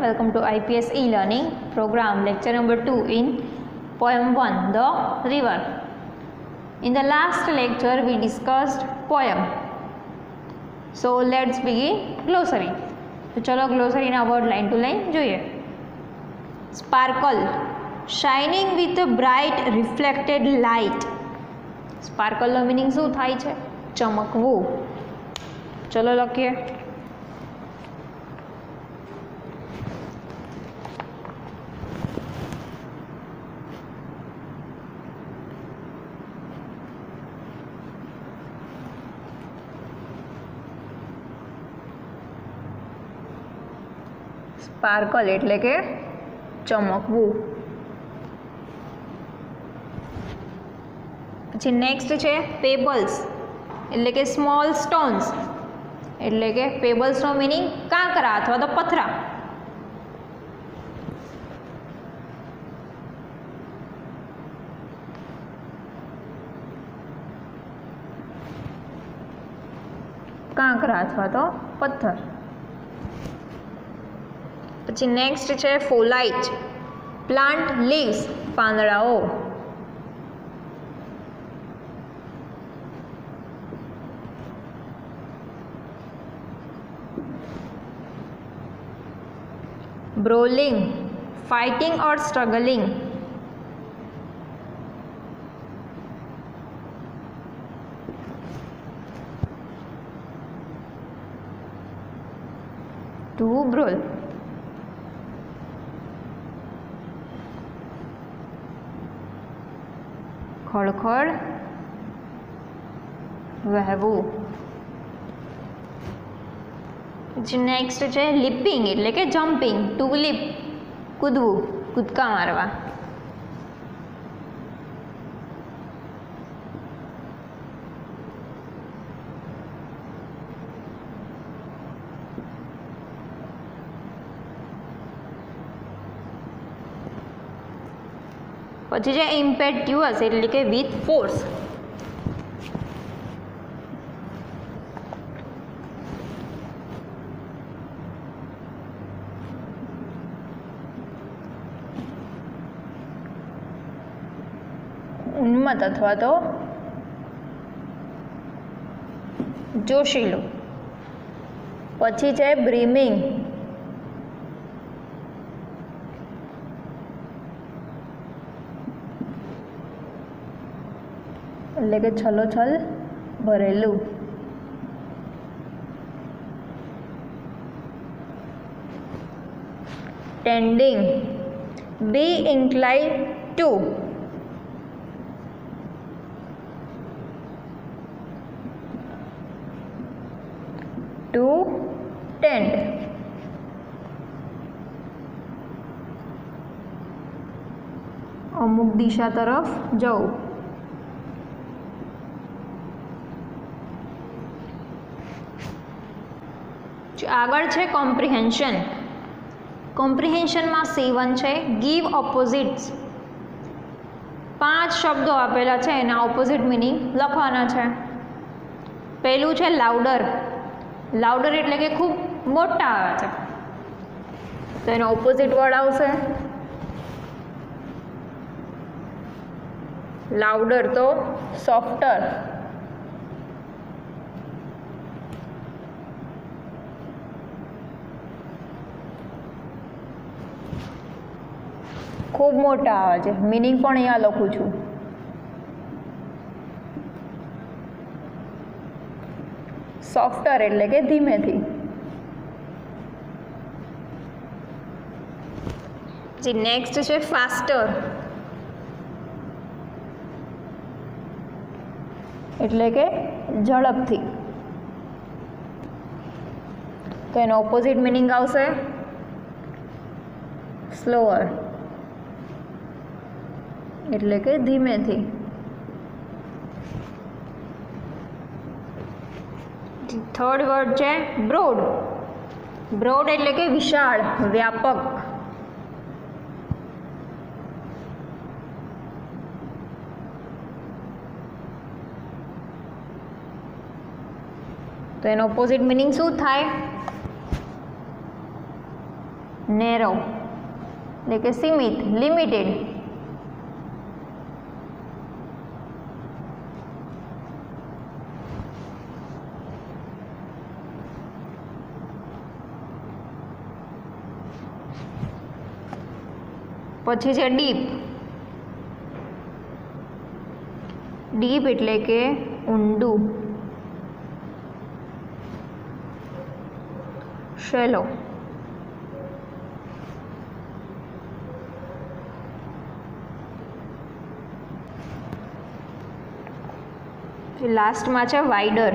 welcome to IPS e-learning program lecture number 2 in poem 1 The River. In the last lecture we discussed poem. So let's begin glossary. तो चलो glossary ना word line to line જોઈએ. Sparkle, shining with a bright reflected light. Sparkle no meaning શું થાય છે? ચમકવું. ચલો લખીએ. Sparkle એટલે કે ચમકવું. પછી નેક્સ્ટ છે પેબલ્સ એટલે કે સ્મોલ સ્ટોન્સ એટલે કે પેબલ્સનો મિનિંગ કાંકરા અથવા તો પથરા. કાંકરા અથવા તો પથ્થર. પછી નેક્સ્ટ છે ફોલાઇટ, પ્લાન્ટ લીવ્સ પાંદડાઓ. બ્રોલિંગ, ફાઇટિંગ ઓર સ્ટ્રગલિંગ. ટુ બ્રોલ. ખળખળ વહેવું. પછી નેક્સ્ટ છે લિપિંગ એટલે કે જમ્પિંગ. ટુ લિપ કૂદવું, કૂદકા મારવા. પછી છે ઇમ્પેટ્યુઅસ એટલે કે વિથ ફોર્સ. ઉન્મત્ત અથવા તો જોશીલું. પછી છે બ્રીમિંગ એટલે કે છલોછલ ભરેલું. Tending, be inclined to. To tend. અમુક દિશા તરફ જવું. આગળ છે કોમ્પ્રિહેન્શન. કોમ્પ્રિહેન્શનમાં C1 છે ગીવ ઓપોઝિટ્સ. 5 શબ્દો આપેલા છે એના ઓપોઝિટ મિનિંગ લખવાના છે. પહેલું છે લાઉડર. લાઉડર એટલે કે ખૂબ મોટા આવે છે તો એનો ઓપોઝિટ વર્ડ આવશે લાઉડર તો સોફ્ટર. ખૂબ મોટા આવે છે મિનિંગ પણ અહીંયા લખું છું. સોફ્ટર એટલે કે ધીમેથી. પછી નેક્સ્ટ છે ફાસ્ટર એટલે કે ઝડપથી. તો એનો ઓપોઝિટ મિનિંગ આવશે સ્લોઅર એટલે કે ધીમેથી. થર્ડ વર્ડ છે બ્રોડ. બ્રોડ એટલે કે વિશાળ, વ્યાપક. તો એનો ઓપોઝિટ મિનિંગ શું થાય? નેરો એટલે કે સીમિત, લિમિટેડ. પછી છે ડીપ. ડીપ એટલે કે ઊંડું. શેલો. લાસ્ટમાં છે વાઇડર.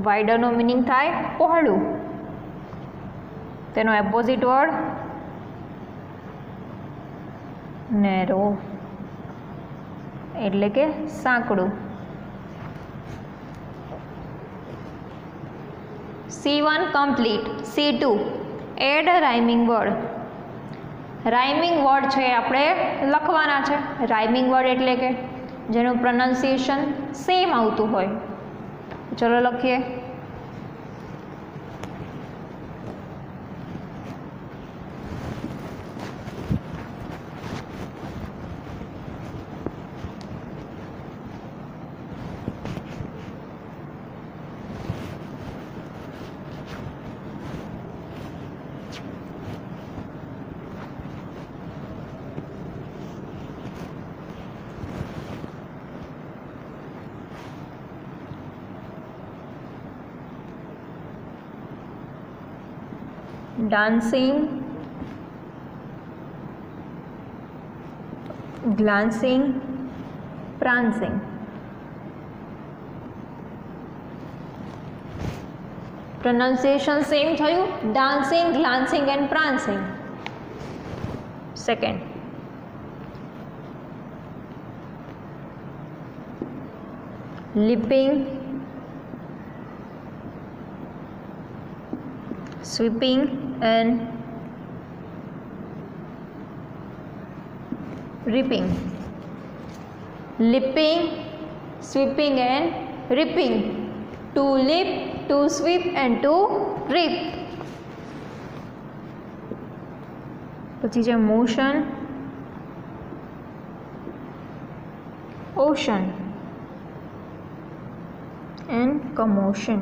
વાઇડરનો મિનિંગ થાય પહોળું. તેનો એપોઝિટ વર્ડ નેરો એટલે કે સાંકડું. C1 complete. C2 add a rhyming word. Rhyming word છે આપણે લખવાના છે. રાઇમિંગ વર્ડ એટલે કે જેનું પ્રોનાઉન્સિએશન સેમ આવતું હોય. ચલો લખીએ. dancing, glancing, prancing. Pronunciation same થયું. dancing, glancing and prancing. Second, leaping, sweeping and reaping. Leaping, sweeping and reaping. To leap, to sweep and to reap. પછી છે motion, ocean and commotion.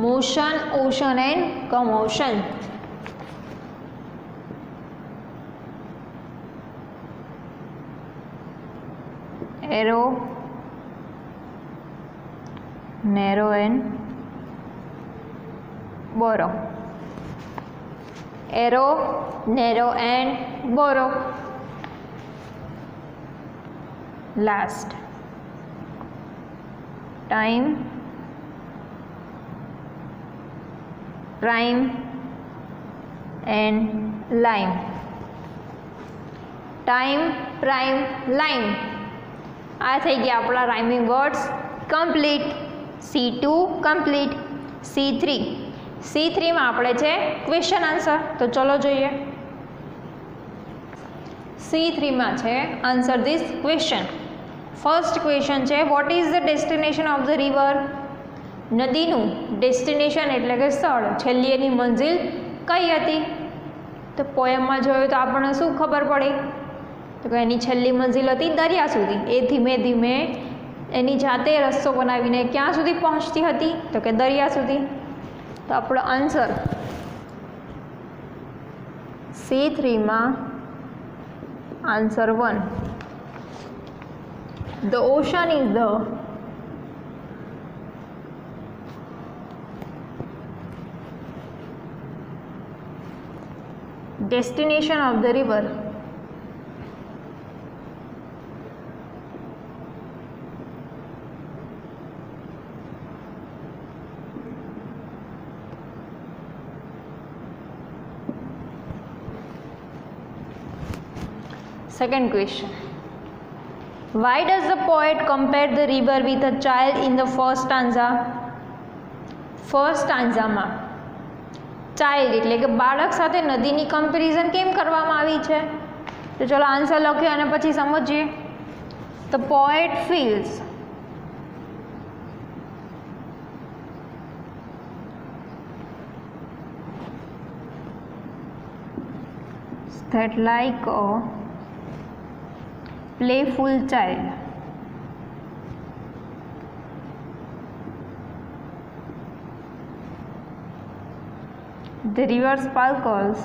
Motion, ocean and commotion. Arrow, narrow and borrow. Arrow, narrow and borrow. Last, time, rhyme and lime. Time, rhyme, lime. આ થઈ ગયા આપણા rhyming words complete. C2 complete. C3 માં આપણે છે question answer. તો ચલો જોઈએ. C3માં છે answer this question. First question છે what is the destination of the river. નદીનું ડેસ્ટિનેશન એટલે કે સ્થળ, છેલ્લી એની મંજિલ કઈ હતી. તો પોયમમાં જોયું તો આપણને શું ખબર પડી. તો કે એની છેલ્લી મંજિલ હતી દરિયા સુધી. એ ધીમે ધીમે એની જાતે રસ્તો બનાવીને ક્યાં સુધી પહોંચતી હતી. તો કે દરિયા સુધી. તો આપણો answer C3માં answer 1. The ocean is the destination of the river. Second question. Why does the poet compare the river with a child in the first stanza? First stanza માં ચાઇલ્ડ એટલે કે બાળક સાથે નદીની કમ્પેરિઝન કેમ કરવામાં આવી છે? તો ચલો આન્સર લખીએ અને પછી સમજીએ. The poet feels that like a playful child the river sparkles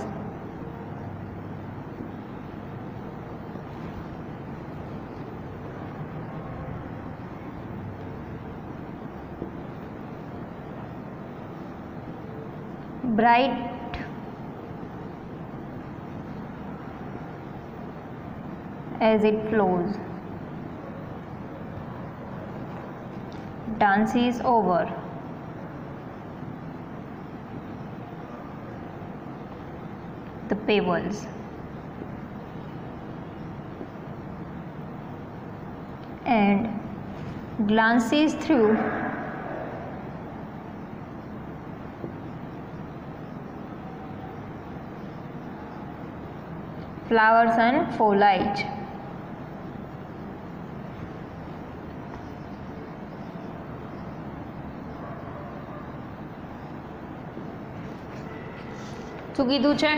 bright as it flows, dances over the pebbles, and glances through flowers and foliage. શું કીધું છે?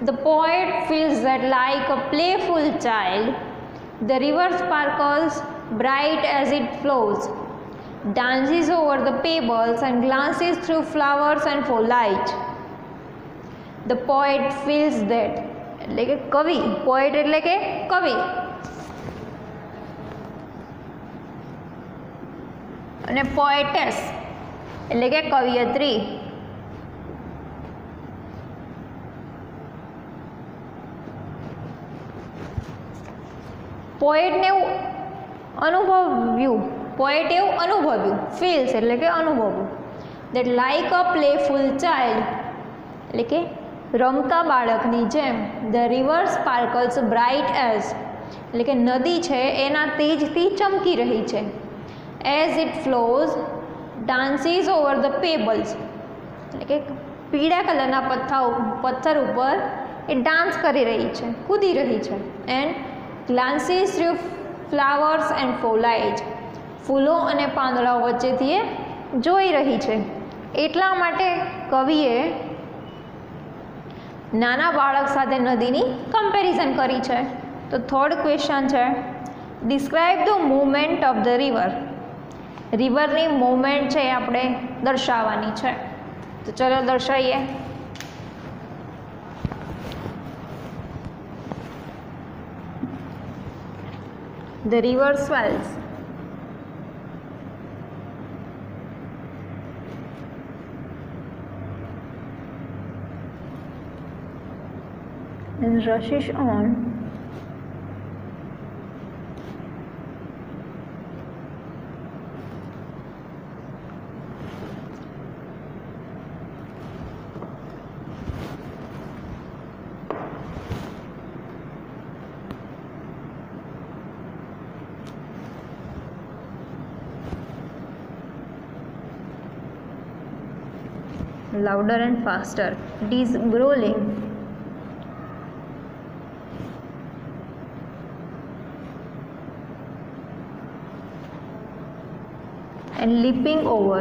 The poet feels that like a playful child, the river sparkles bright as it flows, dances over the pebbles and glances through flowers and foliage. The poet feels that એટલે કે કવિ, poet એટલે કે કવિ અને પોએટેસ એટલે કે કવિયત્રી. પોએટને એવું અનુભવ્યું ફીલ્સ એટલે કે અનુભવ્યું that like a playful child એટલે કે રમતા બાળકની જેમ the river sparkles bright as એટલે કે નદી છે એના તેજથી ચમકી રહી છે. As it flows dances over the pebbles એટલે કે પીળા કલરના પથ્થર ઉપર એ ડાન્સ કરી રહી છે, કૂદી રહી છે. એન્ડ ગ્લાન્સીસ થ્રુ ફ્લાવર્સ એન્ડ ફોલાઇજ ફૂલો અને પાંદડાઓ વચ્ચેથી એ જોઈ રહી છે. એટલા માટે કવિએ નાના બાળક સાથે નદીની કમ્પેરિઝન કરી છે. તો થર્ડ ક્વેશ્ચન છે, describe the movement of the river. રિવરની મૂવમેન્ટ છે એ આપણે દર્શાવવાની છે. તો ચલો દર્શાવીએ. The river swells and rushes on louder and faster. It is growling and leaping over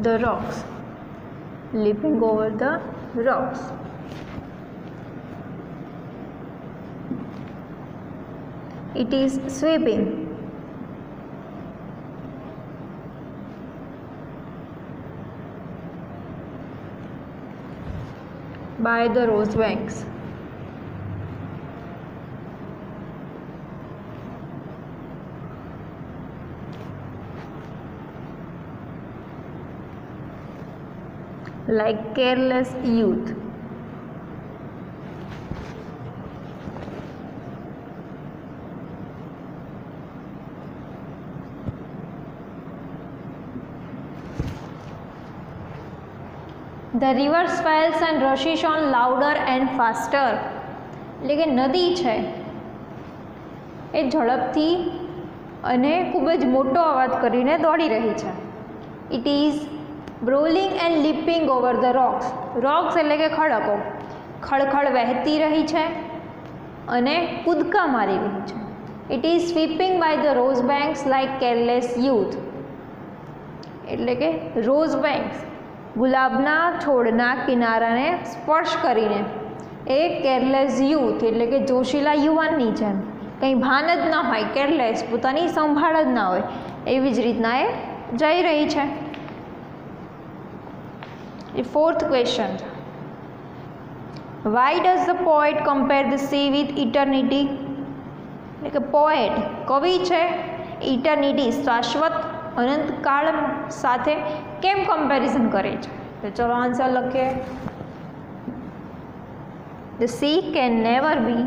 the rocks, leaping over the rocks. It is sweeping by the rose banks. Like careless youth. The river swells and rushes on louder and faster. એટલે કે નદી છે એ ઝડપથી અને ખૂબ જ મોટો અવાજ કરીને દોડી રહી છે. It is brawling and leaping over the rocks. Rocks એટલે કે ખડકો. ખળખળ વહેતી રહી છે અને કૂદકા મારી રહી છે. It is sweeping by the rose banks like careless youth. એટલે કે રોઝ બેન્ક્સ, ગુલાબના છોડના કિનારાને સ્પર્શ કરીને એ કેરલેસ યુથ એટલે કે જોશીલા યુવાનની જેમ કંઈ ભાન જ ના હોય, કેરલેસ, પોતાની સંભાળ જ ના હોય, એવી જ રીતના એ જઈ રહી છે. Fourth question, why does the poet compare the sea with eternity. એટલે કે પોએટ, કવિ છે, ઇટર્નિટી શાશ્વત અનંતકાળ સાથે કેમ કમ્પેરિઝન કરે છે? તો ચલો આન્સર લખીએ. The sea can never be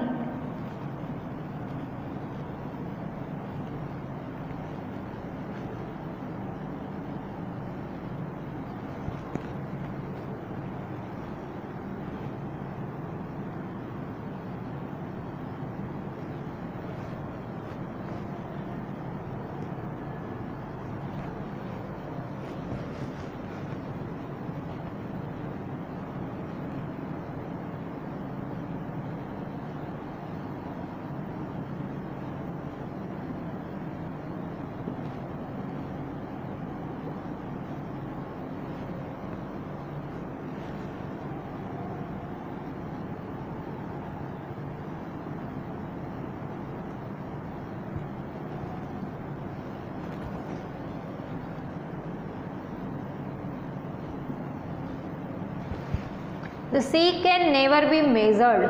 the sea can never be measured.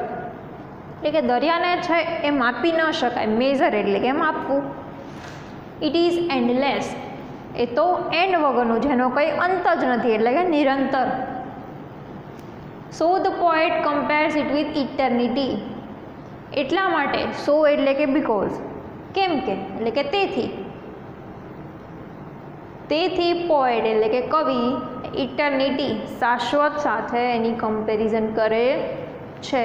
એટલે કે દરિયાને છે એ માપી ન શકાય. મેઝર એટલે કે માપવું. It is endless. એ તો એન્ડ વગરનું, જેનો કંઈ અંત જ નથી, એટલે કે નિરંતર. So the poet compares it with eternity. એટલા માટે, સો એટલે કે બીકોઝ, કેમ કે એટલે કે તેથી પોએટ એટલે કે કવિ ઇટર્નિટી શાશ્વત સાથે એની કમ્પેરિઝન કરે છે.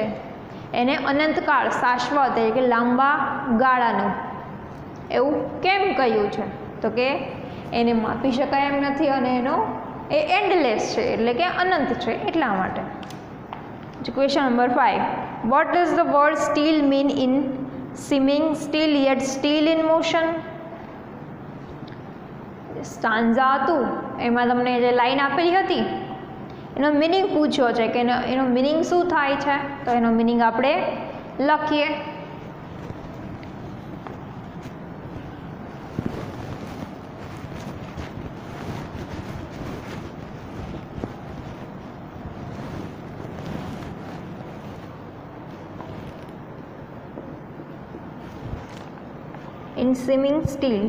એને અનંતકાળ, શાશ્વત એટલે કે લાંબા ગાળાનું એવું કેમ કહ્યું છે? તો કે એને માપી શકાય એમ નથી અને એનો એ એન્ડલેસ છે એટલે કે અનંત છે, એટલા માટે. Question number 5, what does the word steel mean in swimming steel yet still in motion. Stanza હતું એમાં તમને જે લાઈન આપેલી હતી એનો મિનિંગ પૂછ્યો છે કે એનો મિનિંગ શું થાય છે? તો એનો મિનિંગ આપણે લખીએ. In swimming still,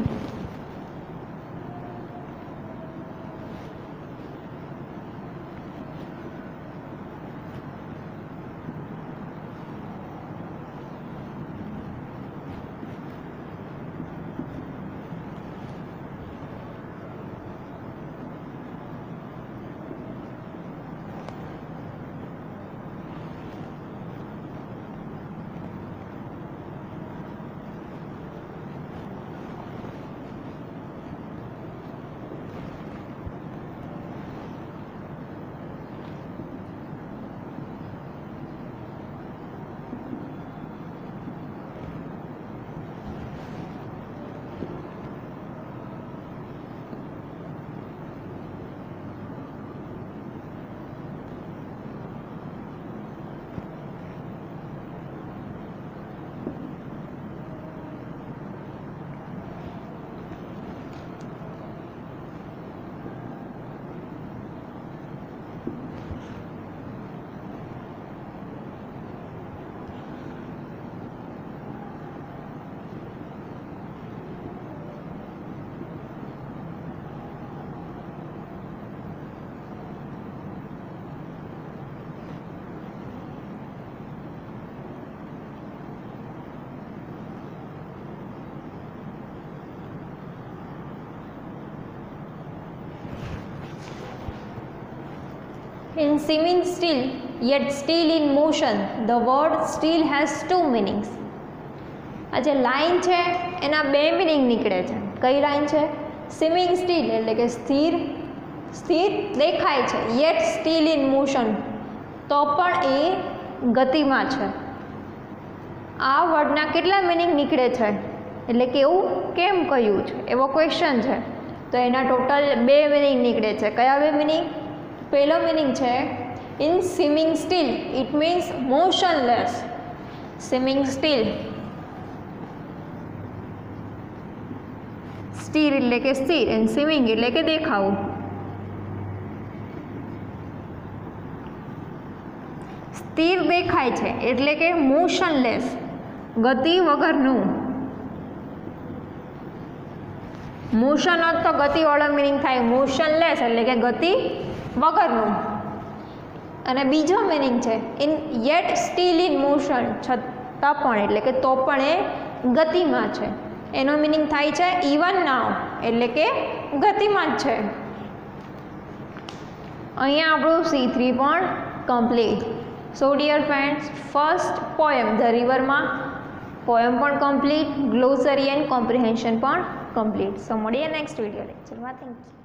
in swimming still yet still in motion, the word still has two meanings. આ જે લાઈન છે એના બે મિનિંગ નીકળે છે. કઈ લાઈન છે? સ્વિમિંગ સ્ટીલ એટલે કે સ્થિર દેખાય છે, યેટ સ્ટીલ ઇન મોશન, તો પણ એ ગતિમાં છે. આ વર્ડના કેટલા મિનિંગ નીકળે છે, એટલે કે એવું કેમ કહ્યું છે એવો ક્વેશ્ચન છે. તો એના ટોટલ બે મિનિંગ નીકળે છે. કયા બે મિનિંગ? પહેલો મિનિંગ છે in swimming still it means motionless. Swimming still, still એટલે કે સ્થિર એન્ડ સ્વિમિંગ એટલે કે દેખાવું. સ્થિર દેખાય છે એટલે કે મોશનલેસ, ગતિ વગરનું. મોશન જ તો ગતિવાળો મિનિંગ થાય, મોશનલેસ એટલે કે ગતિ વગરનું. અને બીજો મિનિંગ છે in yet still in motion, છતાં પણ એટલે કે તો પણ એ ગતિમાં છે. એનો મિનિંગ થાય છે ઇવન નાવ એટલે કે ગતિમાં જ છે. અહીંયા આપણું C3 પણ complete. So dear friends, first poem the રિવરમાં પોએમ પણ કમ્પ્લીટ, ગ્લોસરી એન્ડ કોમ્પ્રિહેન્શન પણ કમ્પ્લીટ. સો મળીએ નેક્સ્ટ વિડીયો લેક્ચરમાં. Thank you.